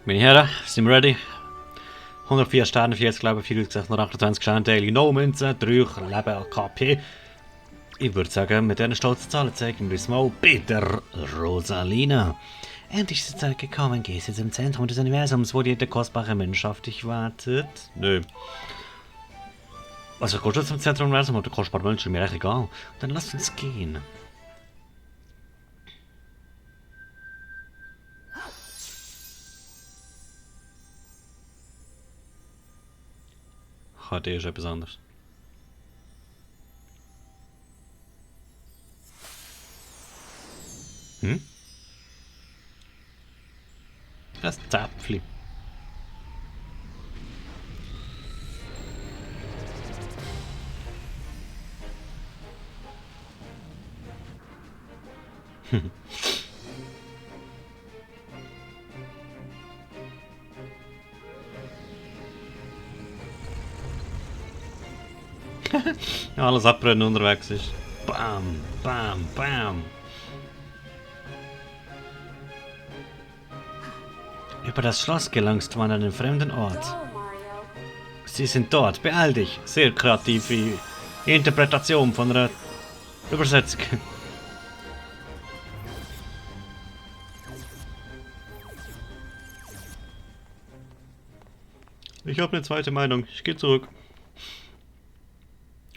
Meine Herren, sind wir ready? 104 Sterne, 40 Leben, 4628 Sterne, Daily No Münzen, 3 Leben KP. Ich würde sagen, mit diesen stolzen Zahlen zeigen wir uns mal bei der Rosalina. Endlich ist die Zeit gekommen, gehst jetzt im Zentrum des Universums, wo jede kostbare Mensch auf dich wartet. Nö. Also, gehst du zum Zentrum des Universums oder kostbare Menschen, mir echt egal. Dann lass uns gehen. HD ist etwas anderes. Hm? Das Zäpfli. Alles abbrennen unterwegs ist. Bam, bam, bam. Über das Schloss gelangst man an einen fremden Ort. Sie sind dort, beeil dich. Sehr kreative Interpretation von einer Übersetzung. Ich habe eine zweite Meinung. Ich gehe zurück.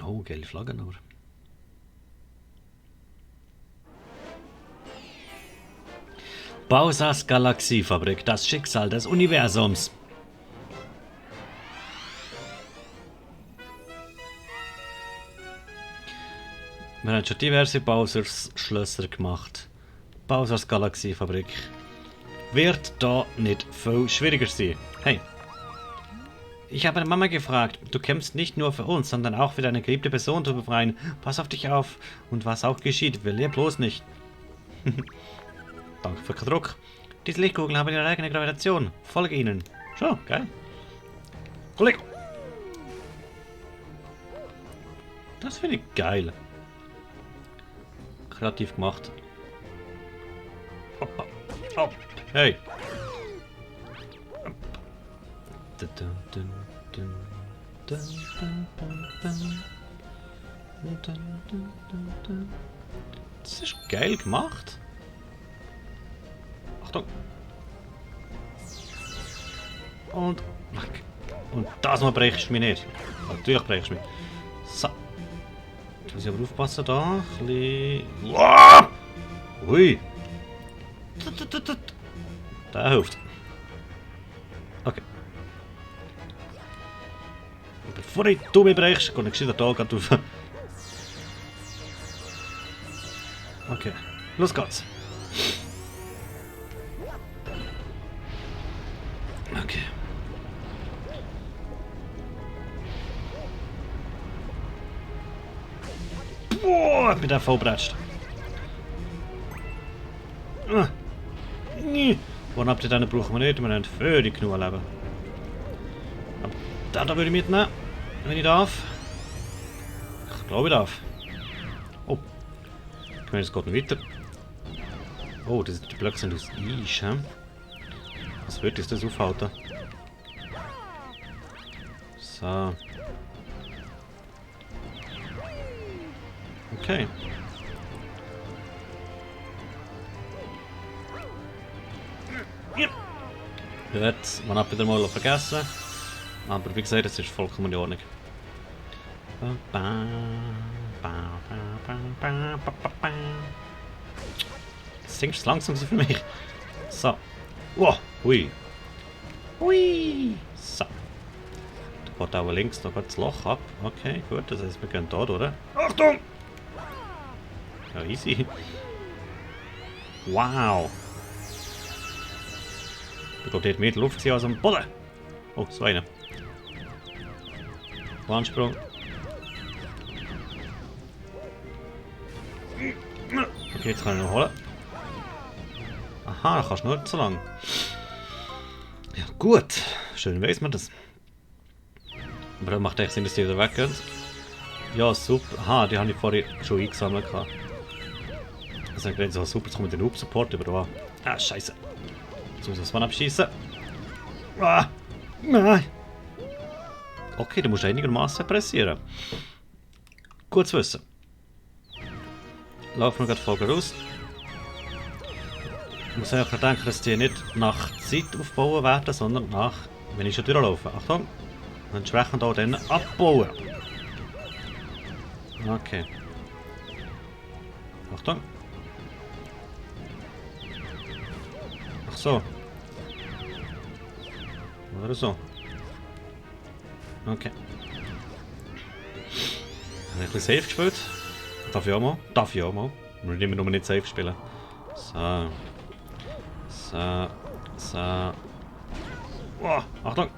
Oh, gelbe Flagge nur. Bowsers Galaxiefabrik, das Schicksal des Universums. Wir haben schon diverse Bowsers Schlösser gemacht. Bowsers Galaxiefabrik wird da nicht viel schwieriger sein. Hey, ich habe meine Mama gefragt, du kämpfst nicht nur für uns, sondern auch für deine geliebte Person zu befreien. Pass auf dich auf und was auch geschieht, verlier bloß nicht. Danke für den Druck. Diese Lichtkugeln haben ihre eigene Gravitation. Folge ihnen. So, geil. Kollege. Das finde ich geil. Kreativ gemacht. Hoppa. Hopp. Hey. Das ist geil gemacht. Achtung. Und weg. Und das mal brechst du mich nicht. Natürlich brechst du mich. So. Jetzt muss ich aber aufpassen da. Ein bisschen. Wow! Ui. Der hilft. Okay. Und bevor du mich brechst, kann ich gescheiter da gerade rauf. Okay. Los geht's. Okay. Boah, ich bin da vollbratscht. Wann habt ihr den brauchen wir nicht? Wir haben völlig genug Leben. Aber da würde ich mitnehmen, wenn ich darf. Ich glaube, ich darf. Oh. Ich meine, es geht noch weiter. Oh, die Blöcke sind aus Eis, hä? Was wird uns das aufhalten? So. Okay. Gut, man hat wieder mal vergessen. Aber wie gesagt, es ist vollkommen in Ordnung. Das singst langsam so für mich. So. Wow, hui. Hui. So. Da geht auch links noch das Loch ab. Okay, gut, das heißt, wir gehen dort, oder? Achtung! Ja, easy. Wow. Da geht dort mehr Luft als am Boden. Oh, so einer. Wansprung. Okay, jetzt kann ich noch holen. Aha, da kannst du nur so lang. Ja, gut. Schön weiss man das. Aber dann macht echt Sinn, dass die wieder weggehen. Ja, super. Aha, die habe ich vorher schon eingesammelt. Also, ich so super, jetzt kommt der Noob-Support über da. Ah, scheiße. Jetzt muss ich das Mann abschießen. Ah, nein. Okay, du musst einigermaßen pressieren. Gut zu wissen. Laufen wir gerade voll raus. Ich muss einfach denken, dass die nicht nach Zeit aufbauen werden, sondern nach, wenn ich schon durchlaufe. Achtung! Entsprechend auch dann abbauen. Okay. Achtung! Ach so. Oder so. Okay. Habe ich ein bisschen safe gespielt? Darf ich auch mal? Darf ich auch mal. Wir müssen immer nur nicht safe spielen. So. So. So. Oh, Achtung!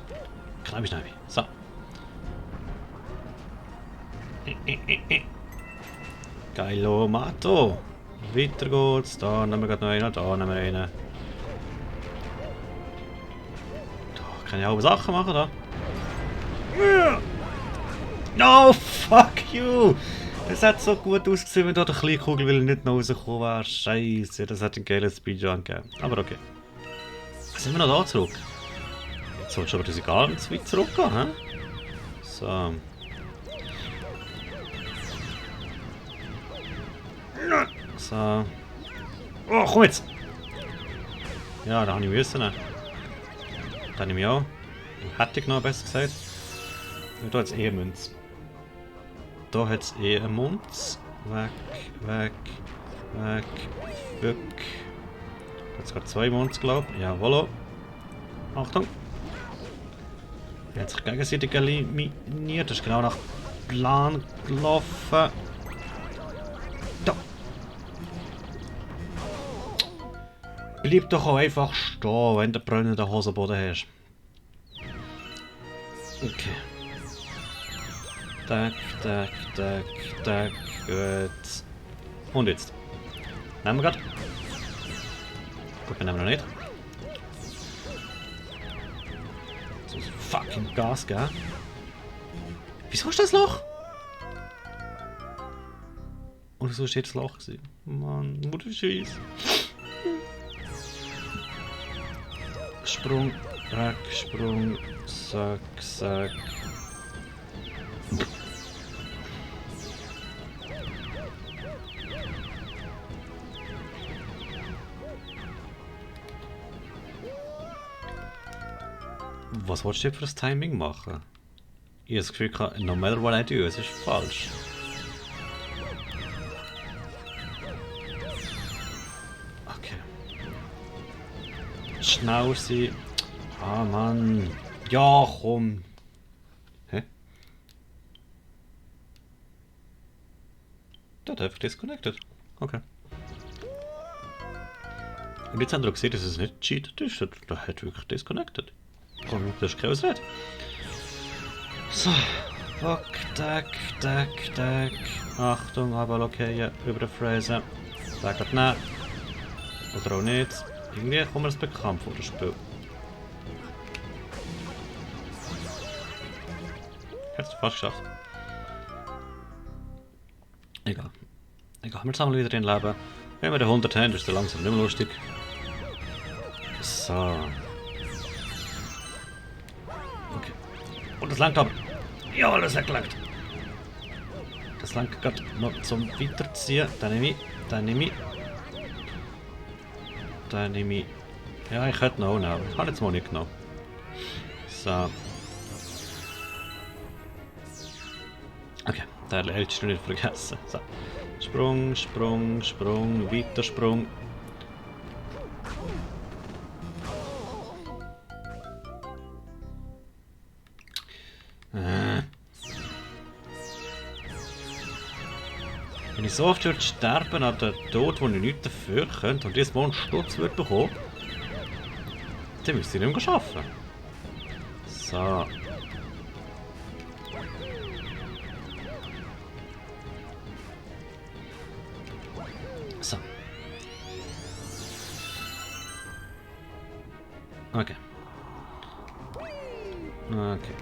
Kneipi, Kneipi. So. Geilo Mato. Weiter geht's. Da nehmen wir gerade noch einen. Da nehmen wir einen. Da kann ich auch Sachen machen, da. No, fuck you! Es hat so gut ausgesehen, wenn da der kleine Kugel nicht noch rausgekommen wäre. Scheiße, das hat einen geilen Speedrun gegeben. Aber okay. Sind wir noch da zurück? Jetzt sollst du aber diese gar nicht zu weit zurückgehen, hä? So. So. Oh, komm jetzt! Ja, da habe ich müssen. Da habe ich mich auch. Hätte ich noch besser gesagt. Da hat es eh eine Münze. Da hat es eh eine Münze. Weg, weg, weg, weg. Da hat es gerade 2 Münzen, glaube ich. Jawohl. Achtung! Er hat sich gegenseitig eliminiert. Das ist genau nach Plan gelaufen. Da! Bleib doch auch einfach stehen, wenn du brennenden Hosenboden hast. Okay. Tack, tack, tack, tack. Gut. Und jetzt. Nehmen wir gerade. Gut, wir nehmen noch nicht. So fucking Gas, gell? Wieso ist das Loch? Oder so steht das Loch gewesen? Mann, Mutter Scheiße. Sprung, Rack, Sprung, Sack, Sack. Was willst du für das Timing machen? Ich habe das Gefühl, no matter what I do, es ist falsch. Okay. Schnell sein. Ah, Mann. Ja, komm. Hä? Der hat einfach disconnected. Okay. Und jetzt haben wir gesehen, dass es nicht cheated ist. Der hat wirklich disconnected. Komm, das ist keine Ausrede. So. Fuck, tack, tack, tack. Achtung, aber okay, ja, überfräsen. Der geht nicht. Oder auch nicht. Irgendwie kommt mir das bekannt vor, das Spiel. Hättest du fast geschafft. Egal. Egal, wir sammeln wieder den Leben. Wenn wir den 100 haben, ist der langsam nicht mehr lustig. So. Okay. Und das langt aber. Ja, das hat gelangt. Das langt gerade noch zum Weiterziehen. Dann nehme ich. Dann nehme ich. Dann nehme ich. Ja, ich hätte noch nehmen. Ich habe jetzt mal nicht genommen. So. Okay, der hättest du nicht vergessen. So. Sprung, Sprung, Sprung, weiter Sprung. Wenn ich so oft würde sterben an den Tod, wo ich nichts dafür könnte und jetzt mal einen Sturz würde bekommen, dann müsste ich nicht mehr arbeiten. So. So. Okay. Okay.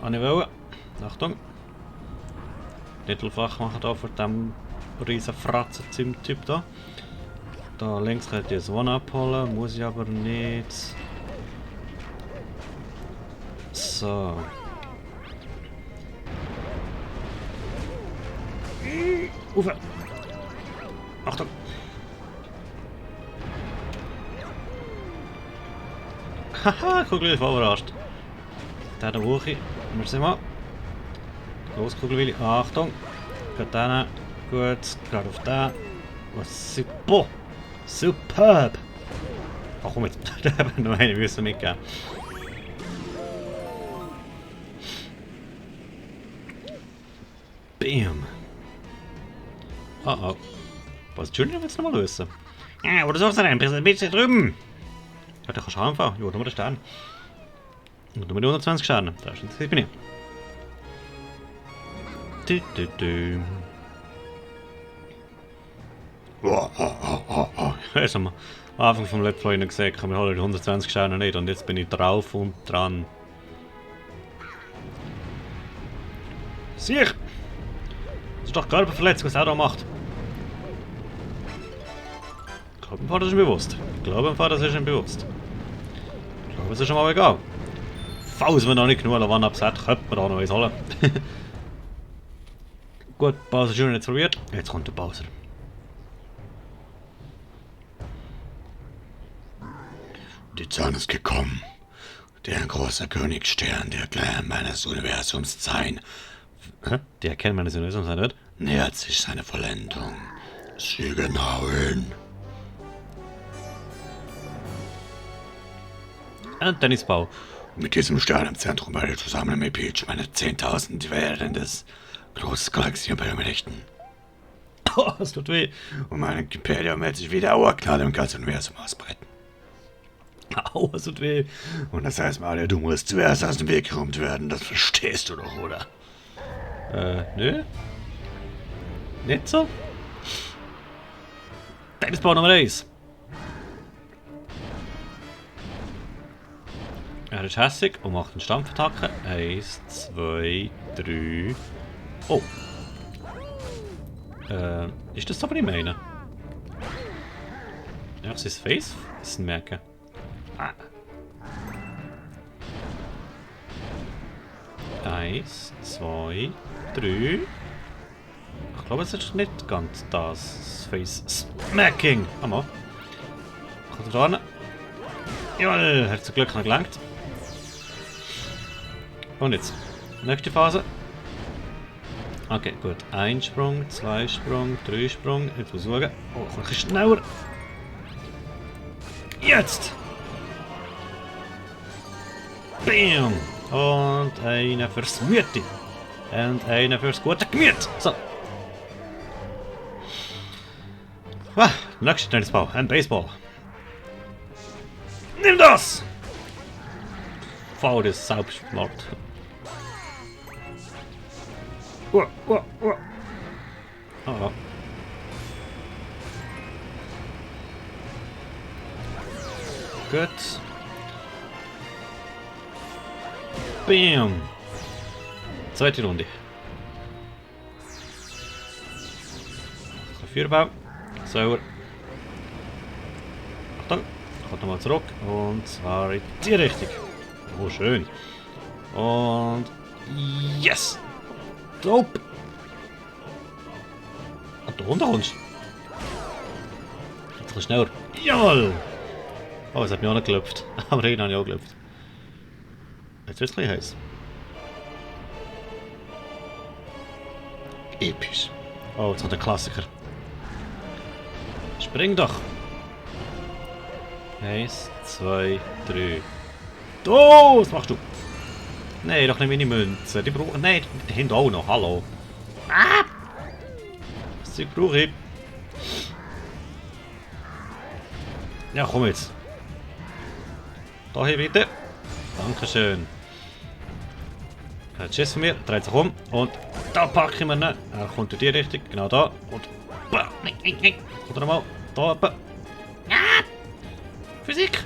Habe ich wollen. Achtung. Nicht Fach machen da von dem riesen Fratzen-Typ da. Da links könnte ich das One abholen, muss ich aber nicht. So. Uwe! Achtung! Haha, Kugel, ich war überrascht. Da hoch. Wir sind mal. Großkugelwille. Achtung! Geht dann. Gut, gerade auf den. Was super! Superb! Ach komm jetzt, da haben wir noch eine müssen mitgeben. Bam! Oh oh. Was ist Junior willst du nochmal lösen? Ja, wo du suchst denn? Ein bisschen drüben! Ja, der kannst du anfangen. Ja, nur den Stern. Und nur die 120 Sterne. Da ist ich bin ich. Jetzt haben wir am Anfang vom Let's Play gesagt, wir holen die 120 Sterne nicht und jetzt bin ich drauf und dran. Sieh! Das ist doch Körperverletzung, was er da macht. Ich glaube, das ist mir bewusst. Ich glaube, das ist ihm bewusst. Ich glaube, es ist ihm aber egal. Falls wir noch nicht genug Lavan abset, könnte man da noch eins holen. Gut, Bowser Jr. jetzt probiert. Jetzt kommt der Bowser. Die Zeit ist gekommen. Der große Königstern, der Kern meines Universums sein. Der Kern meines Universums sein wird? Nähert sich seine Vollendung. Sieh genau hin. Und Dennis Bau. Mit diesem Stern im Zentrum werde ich zusammen mit Peach meine 10.000 Wellen des großen Galaxienimperium errichten. Oh, das tut weh. Und mein Imperium wird sich wieder urknall im ganzen Universum ausbreiten. Au, das tut weh. Und das heißt, Mario, du musst zuerst aus dem Weg geräumt werden. Das verstehst du doch, oder? Nö. Nicht so? Dennis Bau Nummer 1. Er ist hässig und macht einen Stampfattacke. 1, 2, 3. Oh. Ist das aber nicht meine? Ja, ist das Face? Das ist ein Merken. Ah. 1, 2, 3. Ich glaube, es ist nicht ganz das Face Smacking. Hammer. Kommt da ran. Jawohl, hat zum Glück noch gelangt. Und jetzt. Nächste Phase. Okay, gut. 1 Sprung, 2 Sprung, 3 Sprung. Jetzt muss ich schauen. Oh, ein bisschen schneller. Jetzt! Bam! Und einer fürs Mütti. Und einer fürs gute Gemüt. So. Ah, nächster Tennisball. Ein Baseball. Nimm das! Faules Selbstmord. Oh. Gut. Bam! Zweite Runde. Vierbau. Sauer. Achtung. Kommt nochmal zurück. Und zwar in die Richtung. Oh, schön. Und... Yes! Dope! Ah, da runter kommst du. Jetzt ein bisschen schneller. Jawohl! Oh, es hat mich auch nicht gelöpft. Aber ihn habe ich auch gelöpft. Jetzt wird es ein bisschen heiß. Episch. Oh, jetzt kommt der Klassiker. Spring doch! 1, 2, 3. Oh, was machst du? Nein, doch nicht meine Münzen. Die brauchen. Nein, die haben auch noch. Hallo. Ah! Das Zeug brauche ich. Ja, komm jetzt. Da hier bitte. Dankeschön. Er hat Schiss von mir, dreht sich um und da packe ich mir ihn. Er kommt in die Richtung, genau da. Und. Kommt er nochmal. Da oben. Ah! Physik!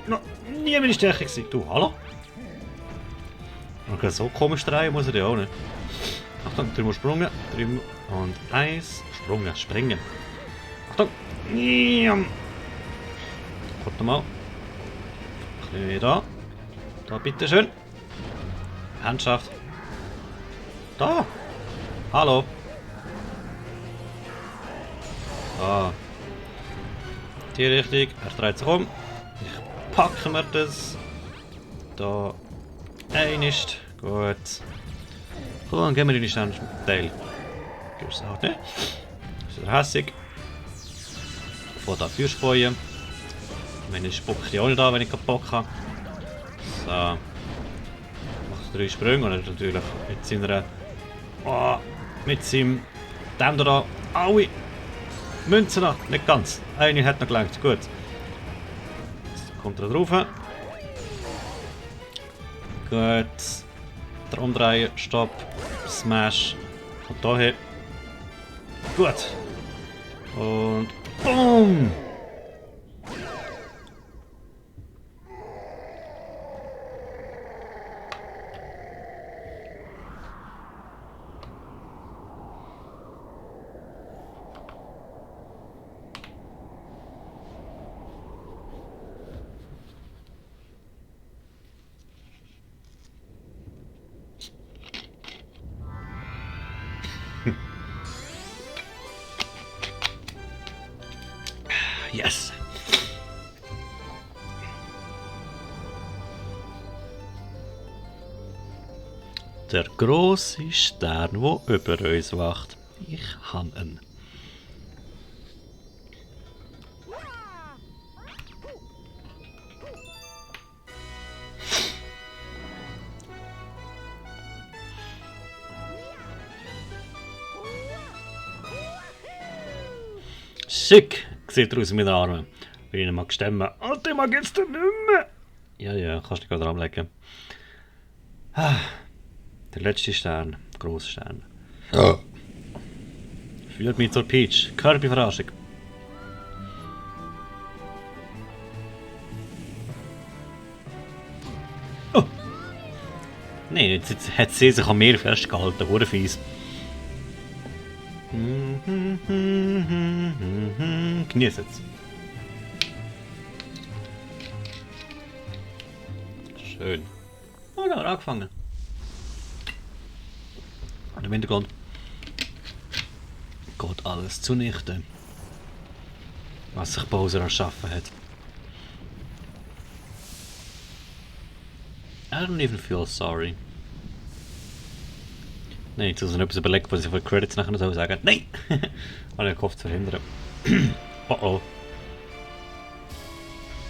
No, nie meine Stärke gewesen. Du, hallo? Okay, so komisch drehen muss er ja auch nicht. Achtung, 3 Mal Sprungen. 3 und 1. Sprungen, springen. Achtung! Niam. Warte mal. Ein bisschen wieder. Da, bitteschön. Handschaft. Da! Hallo! Ah. Die Richtung. Er dreht sich um. Ich packe mir das. Da. Einist. Gut. Komm, dann gehen wir in den Sternteil. Gibt's auch nicht. Ist wieder hässig. Von da Feuerspäuen. Meine spucke ich auch nicht an, wenn ich keinen Bock habe. So. Macht 3 Sprünge und natürlich mit seiner. Oh, mit seinem. Dem da. Aui! Münzen noch, nicht ganz. Eine hat noch gelangt, gut. Jetzt kommt er drauf. Gut. Der Umdrehen, Stopp, Smash. Kommt da hin. Gut. Und BOOM! Yes! Der grosse Stern, der über uns wacht. Ich habe ihn. Schick sieht er aus mit den Armen. Wenn ich ihn mag stemmen. Alter, mag jetzt nicht mehr. Ja, ja, kannst du nicht gerade anlegen. Ah, der letzte Stern, der grosse Stern. Ja. Führt mich zur Peach. Kirby-Verarschung. Oh! Nein, jetzt hat sie sich an mir festgehalten. Hure fies. Genieß es. Schön. Oh, da haben wir angefangen. Und im Hintergrund geht alles zunichte, was sich Bowser erschaffen hat. I don't even feel sorry. Nein, jetzt muss ich noch etwas überlegen, was ich für Credits nachher noch sagen soll. Nein! Habe ich gehofft zu verhindern. Oh oh.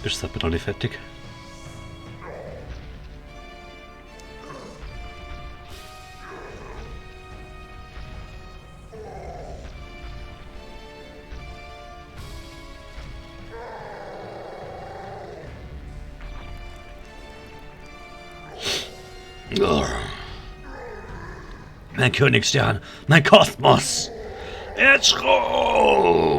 Ist es aber noch nicht fertig? Mein Königsstern, mein Kosmos, er schrumpft.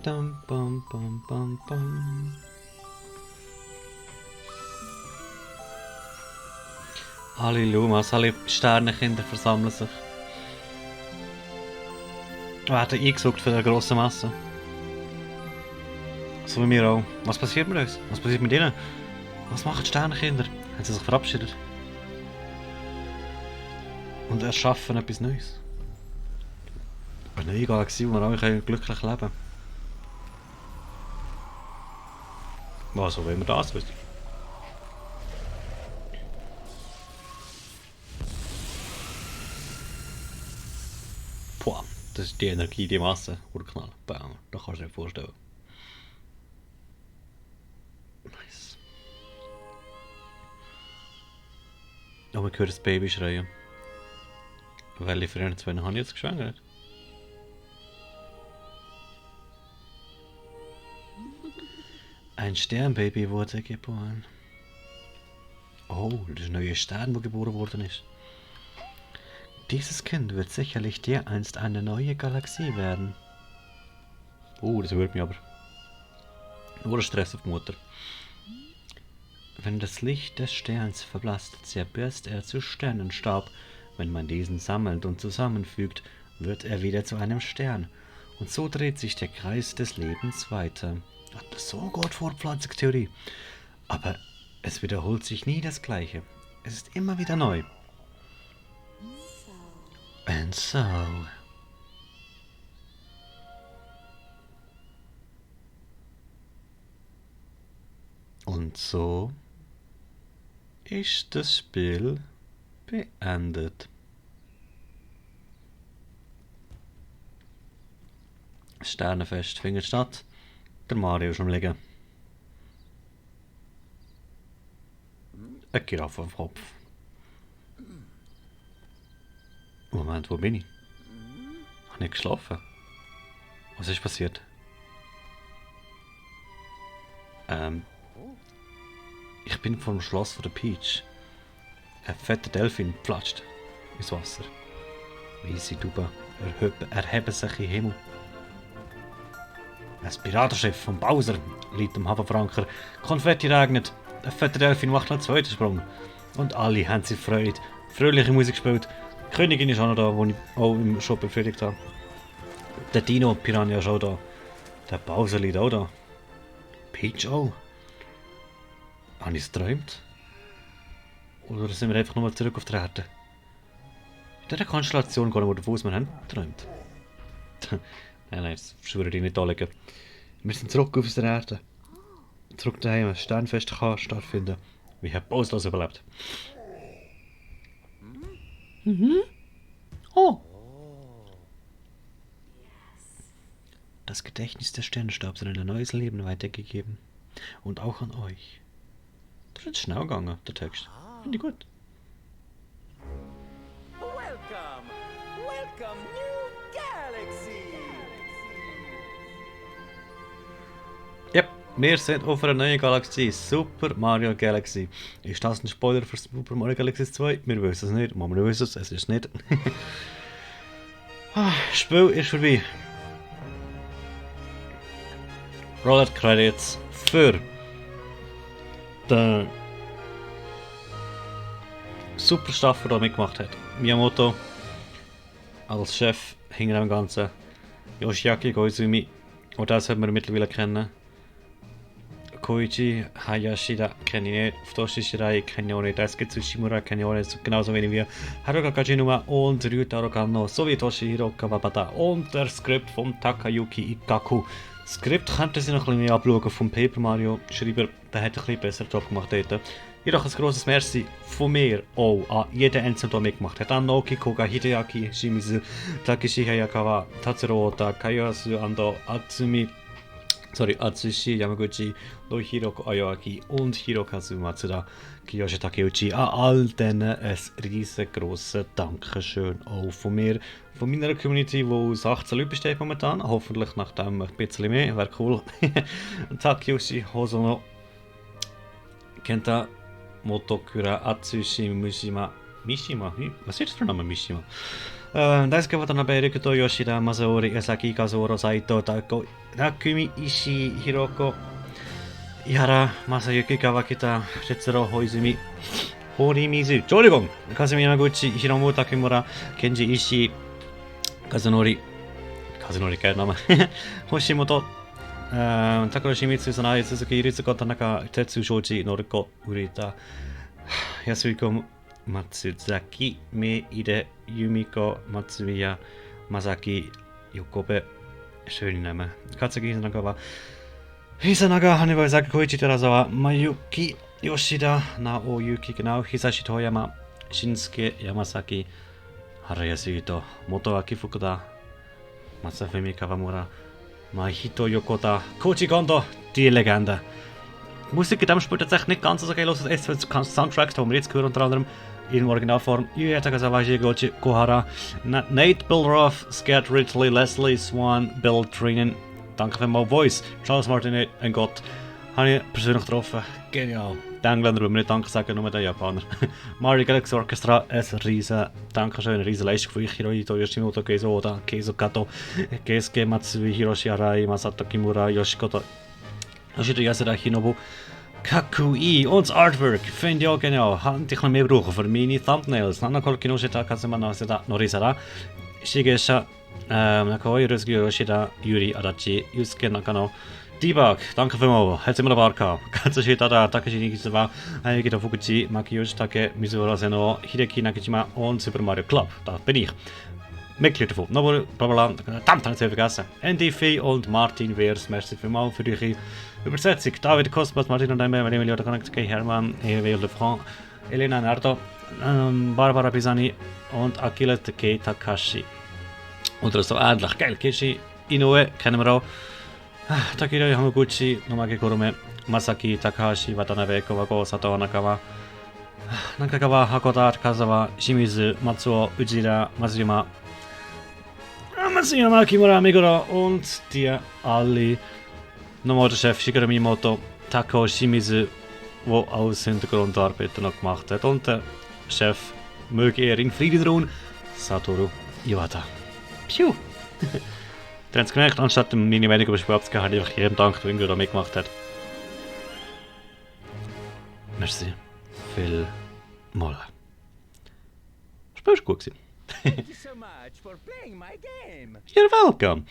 Dum, bum, bum, bum, bum. Alle Lumas, alle Sternenkinder versammeln sich. Werden eingesucht für eine grosse Masse. So wie wir auch. Was passiert mit uns? Was passiert mit ihnen? Was machen die Sternenkinder? Haben sie sich verabschiedet? Und erschaffen etwas Neues. Eine neue Galaxie, wo wir alle glücklich leben können. Was, wenn wir das wissen? Boah, das ist die Energie, die Masse. Urknall. Bam. Da kannst du dir vorstellen. Nice. Oh, man hört das Baby schreien. Welche von den zwei habe ich jetzt geschwängert? Ein Sternbaby wurde geboren. Oh, das ist ein neuer Stern, der geboren worden ist. Dieses Kind wird sicherlich dereinst eine neue Galaxie werden. Das wird mich aber. Nur Stress auf die Mutter. Wenn das Licht des Sterns verblasst, zerbirst er zu Sternenstaub. Wenn man diesen sammelt und zusammenfügt, wird er wieder zu einem Stern. Und so dreht sich der Kreis des Lebens weiter. Das ist so gut Fortpflanzungstheorie. Aber es wiederholt sich nie das Gleiche. Es ist immer wieder neu. And so. Und so ist das Spiel beendet. Sternenfest findet statt. Der Mario ist am Liegen. Eine Giraffe auf dem Kopf. Moment, wo bin ich? Habe ich geschlafen? Was ist passiert? Ich bin vor dem Schloss von der Peach. Ein fetter Delfin platscht ins Wasser. Weisse Duben erheben sich im Himmel. Ein Piratenschiff von Bowser liegt am Hafenfranker. Konfetti regnet. Ein fetter Delfin macht einen zweiten Sprung. Und alle haben sich Freude. Fröhliche Musik gespielt. Die Königin ist auch noch da, die ich auch im Shop befriedigt habe. Der Dino Piranha ist auch da. Der Bowser liegt auch da. Peach auch. Habe ich es geträumt? Oder sind wir einfach nochmal zurück auf die Erde? In dieser Konstellation gehen wir davon aus, wir haben geträumt. Nein, das schwöre ich nicht anlegen. Wir sind zurück auf der Erde. Zurück daheim. Sternfest kann stattfinden. Wir haben Bowser überlebt. Oh! Das Gedächtnis des Sternenstabs hat ein neues Leben weitergegeben. Und auch an euch. Das ist jetzt schnell gegangen, der Text. Finde ich gut. Welcome! Welcome, New Galaxy! Ja, wir sind auf einer neuen Galaxie. Super Mario Galaxy. Ist das ein Spoiler für Super Mario Galaxy 2? Wir wissen es nicht. Wir wissen es, es ist nicht. Das Spiel ist vorbei. Roller Credits für den super Staff, der da mitgemacht hat. Miyamoto als Chef hinter dem Ganzen. Yoshiaki Koizumi, auch das hat man mittlerweile kennen. Koichi Hayashida kenne ich nicht, Futoshi Shirai kenne ich auch nicht, Daisuke Tsushimura kenne ich auch nicht, genauso wenig wie Haruka Kajinuma und Ryutaro Kanno sowie Toshihiro Kawabata und der Skript von Takayuki Ikaku. Das Skript könnte sie noch ein bisschen mehr abschauen vom Paper Mario Schreiber, der hat ein bisschen besseren Job gemacht dort. Jedoch ein grosses Merci von mir auch an jeden Einzelnen, der mitgemacht hat. An Naoki Koga, Hideaki Shimizu, Takeshi Hayakawa, Tatsuro Ota, Kayasu Ando, Atsushi Yamaguchi, Nohiro Aoyagi und Hirokazu Matsuda, Kiyoshi Takeuchi. An all denen ein riesengroßes Dankeschön auch von mir, von meiner Community, die aus 18 Leuten besteht momentan. Hoffentlich nach dem ein bisschen mehr, wäre cool. Takeyoshi Hosono, Kenta Motokura, Atsushi Mishima. Was ist das für ein Name Mishima? Daisuke Watanabe, Rikuto Yoshida, Masaori, Esaki, Kazuoro, Saito, Takumi, Ishii, Hiroko, Ihara, Masayuki, Kawakita, Tetsuro, Hoizumi, Horimizu, Entschuldigung, Kazumi Yamaguchi, Hiromu Takimura, Kenji Ishii, Kazunori, Name, Hoshimoto, Takuro Shimizu, Sanae, Suzuki, Ritsuko, Tanaka, Tetsu, Shoji, Noriko, Urita, Yasuhiko, Matsuzaki, Meide, Yumiko, Matsuya, Masaki, Yokobe, schöne Namen. Katsuki Hisanaga, Hisanaga, Hanebazaki, Koichi Terazawa, Mayuki, Yoshida, Naoyuki, genau, Hisashi Toyama, Shinsuke, Yamasaki, Harayasu Ito, Motoaki Fukuda, Masafumi Kawamura, Mahito Yokota, Koji Kondo, die Legende. Die Musik in diesem Spiel tatsächlich nicht ganz so geil aus als S2 Soundtracks, die wir jetzt hören, unter anderem in Originalform Yuya Takasawashi Gochi Kohara, Nate Bilroff, Scat Ridley, Leslie Swan, Bill Trinan, danke für mal Voice, Charles Martinet und Gott. Habe ich persönlich getroffen. Genial. Die Engländer wollen mir nicht Danke sagen, nur der Japaner. Mario Galaxy Orchestra, ein riesen Dankeschön, eine riesen Leistung von Hirohito, Yoshimoto, Keizo Oda, Keizo Kato, Keisuke Matsui, Hiroshi Arai, Masato Kimura, Yoshikoto, Yoshito Yasuda, Hinobu, Kakui und das Artwork finde ich auch genial. Hätte ich noch mehr brauchen für meine Thumbnails. Nanakol Kinoshita, Kazuma Naseda, Norisara, Shigesha, Nakoi, Ryusuke Yoshida, Yuri Adachi, Yusuke Nakano, Debug, danke vielmals, hat es immer dabei gehabt. Ganz schön da, Takashi Nikizawa, Ayagita Fukuchi, Maki Yoshitake, Mizuhara Seno, Hideki Nakajima und Super Mario Club. Da bin ich. Mitglied davon. Nochmal, blablabla, verdammt, habe ich es vergessen. NDV und Martin Wehrs, merci vielmals für eure Übersetzung. David Kosmas, Martin und Emilio, Emilio Connect, Hermann, Ewe Lefranc, Elena Nardo, Barbara Pisani und Akira Takei Takashi. Oder so ähnlich. Geil, Kishi, Inoue, kennen wir auch. Takiro Yamaguchi, Nomage Kurume, Masaki Takahashi, Watanabe, Kawago, Sato Nakawa, Nakagawa, Hakoda, Kazawa, Shimizu, Matsuo, Ujira, Matsuyama, Kimura, Meguro und die alle. Nochmal der Chef Shigeru Miyamoto, Tako Shimizu, der alles Hintergrundarbeiten noch gemacht hat. Und der Chef, möge er in Frieden ruhen, Satoru Iwata. Piu! Ihr habt es gemerkt, anstatt meine Meinung über Spiel abzugeben, habe ich einfach jedem Dank, der irgendwie da mitgemacht hat. Merci. Viel Molle. Das Spiel war gut. Thank you so much for playing my game. You're welcome.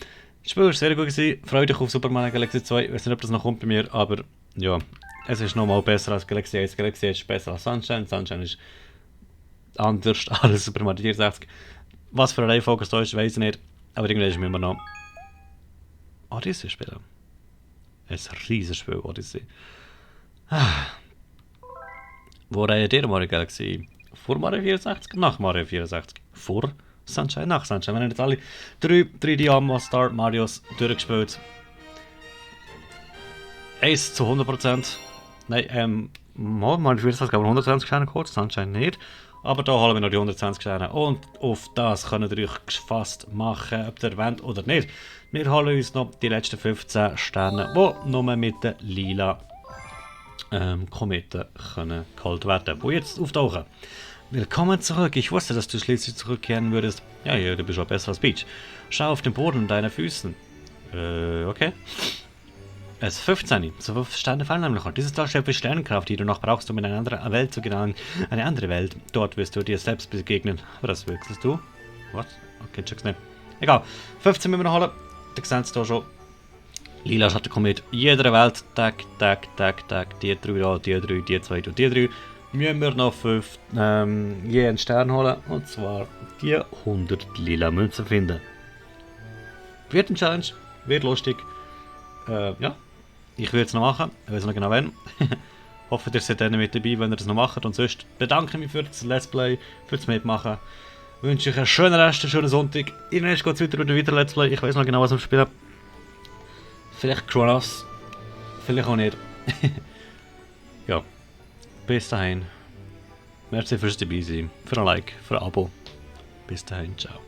Das Spiel war sehr gut. Freue dich auf Super Mario Galaxy 2. Ich weiß nicht, ob das noch kommt bei mir, aber ja, es ist nochmal besser als Galaxy 1. Galaxy 1 ist besser als Sunshine. Sunshine ist anders als Super Mario 64. Was für eine Reihenfolge da ist, weiß ich nicht. Aber irgendwie ist mir immer noch Odyssey spielen. Ein riesiges Spiel, Odyssey. Wo reiht ihr Mario Galaxy? Vor Mario 64? Nach Mario 64? Vor Sunshine? Nach Sunshine? Wir haben jetzt alle 3D Star Marios durchgespielt. 1 zu 100%. Nein, Mario 64 aber 120 Sterne geholt, Sunshine nicht. Aber da holen wir noch die 120 Sterne. Und auf das könnt ihr euch gefasst machen, ob ihr wollt oder nicht. Wir holen uns noch die letzten 15 Sterne, die nur mit den lila Kometen können geholt werden, die jetzt auftauchen. Willkommen zurück. Ich wusste, dass du schließlich zurückkehren würdest. Ja, du bist auch besser als Peach. Schau auf den Boden an deinen Füßen. Okay. Es 15. So 5 Sterne fallen nämlich noch. Dieses Tal steht für Sternenkraft, die du noch brauchst, um in eine andere Welt zu gelangen. Eine andere Welt. Dort wirst du dir selbst begegnen. Aber das wechselst du? Was? Okay, check's nicht. Egal. 15 müssen wir noch holen. Da sehen Sie hier schon. Lila Schattenkomet. Jeder Welt. Tag. Die 3 da, die 3, die 2 und die 3. Müssen wir noch 5 je einen Stern holen. Und zwar die 100 lila Münzen finden. Wird ein Challenge. Wird lustig. Ja. Ich würde es noch machen, ich weiß noch genau wann. Hoffe, ihr seid dann mit dabei, wenn ihr das noch macht. Und sonst bedanke ich mich für das Let's Play, für das Mitmachen. Wünsche euch einen schönen Rest, einen schönen Sonntag. Irgendwann geht es weiter mit dem weiteren Let's Play. Ich weiß noch genau, was wir spielen. Vielleicht Kronos. Vielleicht auch nicht. Ja. Bis dahin. Merci fürs dabei sein. Für ein Like, für ein Abo. Bis dahin, ciao.